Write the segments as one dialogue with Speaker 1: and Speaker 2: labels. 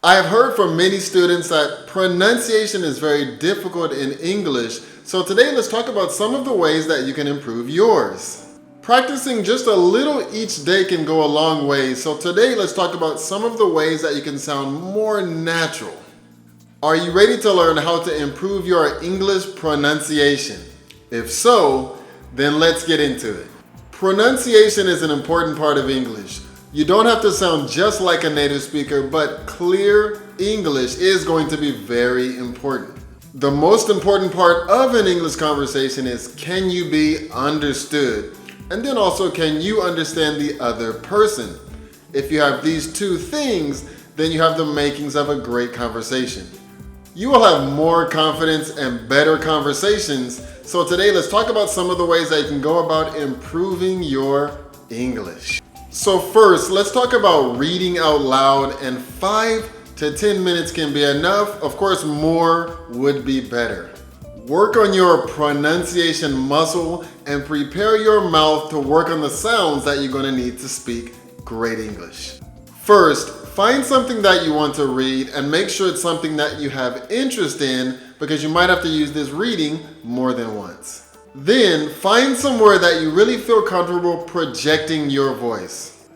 Speaker 1: I have heard from many students that pronunciation is very difficult in English, so today let's talk about some of the ways that you can improve yours. Practicing just a little each day can go a long way, so today let's talk about some of the ways that you can sound more natural. Are you ready to learn how to improve your English pronunciation? If so, then let's get into it. Pronunciation is an important part of English. You don't have to sound just like a native speaker, but clear English is going to be very important. The most important part of an English conversation is, can you be understood? And then also, can you understand the other person? If you have these two things, then you have the makings of a great conversation. You will have more confidence and better conversations. So today, let's talk about some of the ways that you can go about improving your English. So first, let's talk about reading out loud, and 5 to 10 minutes can be enough. Of course, more would be better. Work on your pronunciation muscle and prepare your mouth to work on the sounds that you're going to need to speak great English. First, find something that you want to read and make sure it's something that you have interest in, because you might have to use this reading more than once. Then, find somewhere that you really feel comfortable projecting your voice.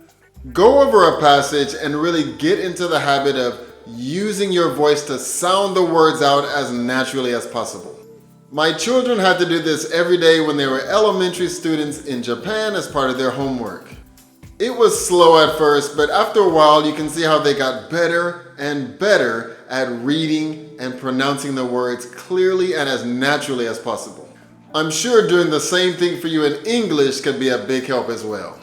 Speaker 1: Go over a passage and really get into the habit of using your voice to sound the words out as naturally as possible. My children had to do this every day when they were elementary students in Japan as part of their homework. It was slow at first, but after a while you can see how they got better and better at reading and pronouncing the words clearly and as naturally as possible. I'm sure doing the same thing for you in English could be a big help as well.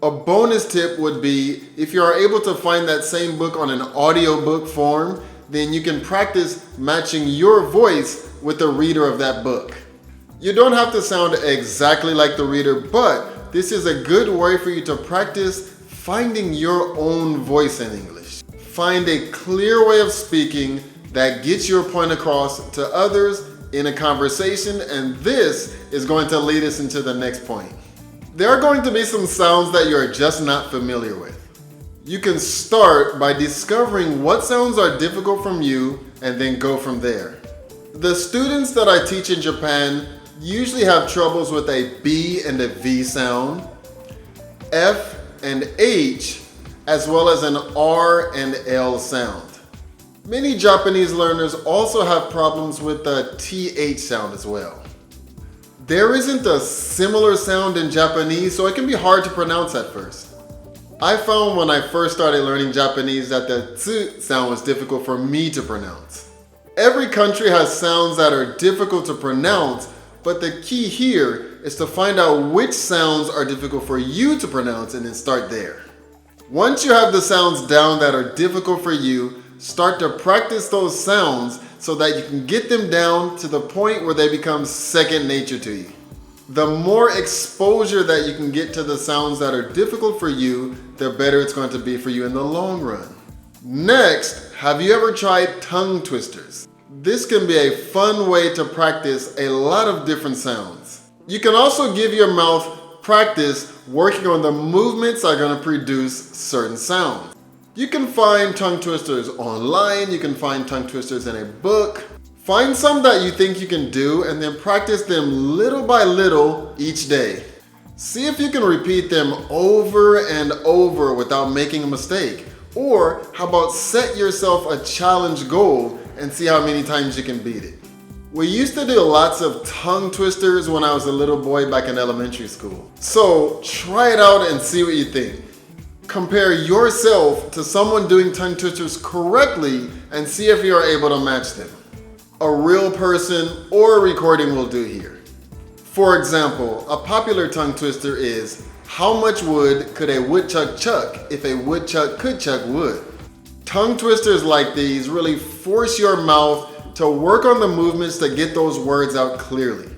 Speaker 1: A bonus tip would be, if you are able to find that same book on an audiobook form, then you can practice matching your voice with the reader of that book. You don't have to sound exactly like the reader, but this is a good way for you to practice finding your own voice in English. Find a clear way of speaking that gets your point across to others in a conversation, and this is going to lead us into the next point. There are going to be some sounds that you're just not familiar with. You can start by discovering what sounds are difficult from you and then go from there. The students that I teach in Japan usually have troubles with a B and a V sound, F and H, as well as an R and L sound. Many Japanese learners also have problems with the TH sound as well. There isn't a similar sound in Japanese, so it can be hard to pronounce at first. I found when I first started learning Japanese that the tsu sound was difficult for me to pronounce. Every country has sounds that are difficult to pronounce, but the key here is to find out which sounds are difficult for you to pronounce and then start there. Once you have the sounds down that are difficult for you, start to practice those sounds so that you can get them down to the point where they become second nature to you. The more exposure that you can get to the sounds that are difficult for you, the better it's going to be for you in the long run. Next, have you ever tried tongue twisters? This can be a fun way to practice a lot of different sounds. You can also give your mouth practice working on the movements that are going to produce certain sounds. You can find tongue twisters online, you can find tongue twisters in a book. Find some that you think you can do and then practice them little by little each day. See if you can repeat them over and over without making a mistake. Or how about set yourself a challenge goal and see how many times you can beat it. We used to do lots of tongue twisters when I was a little boy back in elementary school. So try it out and see what you think. Compare yourself to someone doing tongue twisters correctly and see if you are able to match them. A real person or a recording will do here. For example, a popular tongue twister is, how much wood could a woodchuck chuck if a woodchuck could chuck wood? Tongue twisters like these really force your mouth to work on the movements to get those words out clearly.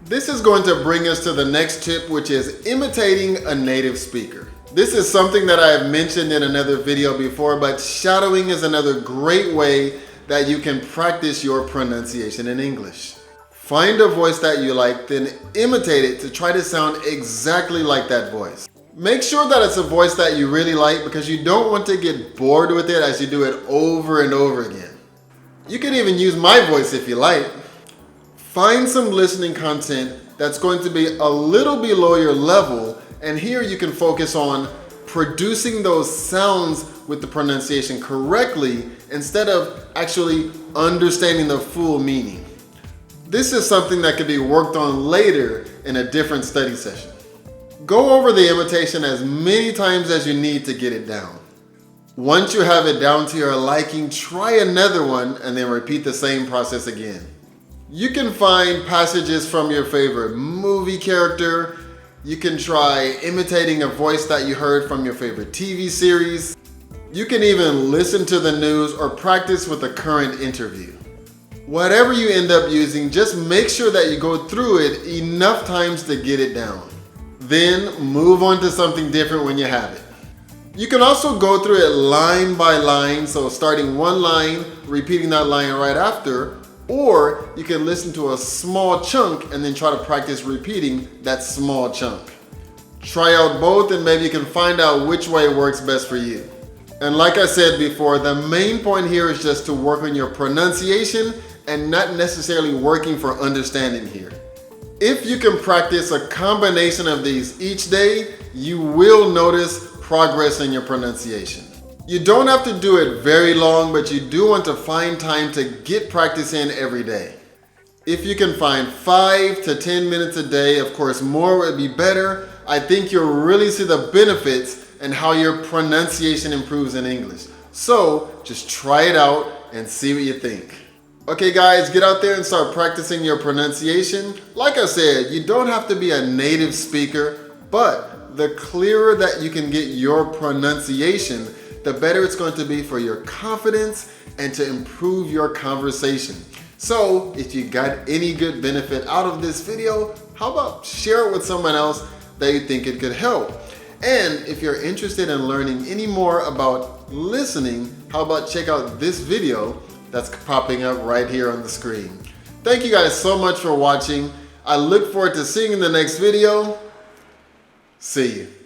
Speaker 1: This is going to bring us to the next tip, which is imitating a native speaker. This is something that I have mentioned in another video before, but shadowing is another great way that you can practice your pronunciation in English. Find a voice that you like, then imitate it to try to sound exactly like that voice. Make sure that it's a voice that you really like because you don't want to get bored with it as you do it over and over again. You can even use my voice if you like. Find some listening content that's going to be a little below your level, and here you can focus on producing those sounds with the pronunciation correctly instead of actually understanding the full meaning. This is something that could be worked on later in a different study session. Go over the imitation as many times as you need to get it down. Once you have it down to your liking, try another one and then repeat the same process again. You can find passages from your favorite movie character. You can try imitating a voice that you heard from your favorite TV series. You can even listen to the news or practice with a current interview. Whatever you end up using, just make sure that you go through it enough times to get it down. Then move on to something different when you have it. You can also go through it line by line, so starting one line, repeating that line right after, or you can listen to a small chunk and then try to practice repeating that small chunk. Try out both and maybe you can find out which way works best for you. And like I said before, the main point here is just to work on your pronunciation and not necessarily working for understanding here. If you can practice a combination of these each day, you will notice progress in your pronunciation. You don't have to do it very long, but you do want to find time to get practice in every day. If you can find 5 to 10 minutes a day, of course more would be better. I think you'll really see the benefits and how your pronunciation improves in English. So just try it out and see what you think. Okay guys, get out there and start practicing your pronunciation. Like I said, you don't have to be a native speaker, but the clearer that you can get your pronunciation, the better it's going to be for your confidence and to improve your conversation. So if you got any good benefit out of this video, how about share it with someone else that you think it could help? And if you're interested in learning any more about listening, how about check out this video that's popping up right here on the screen. Thank you guys so much for watching. I look forward to seeing you in the next video. See you.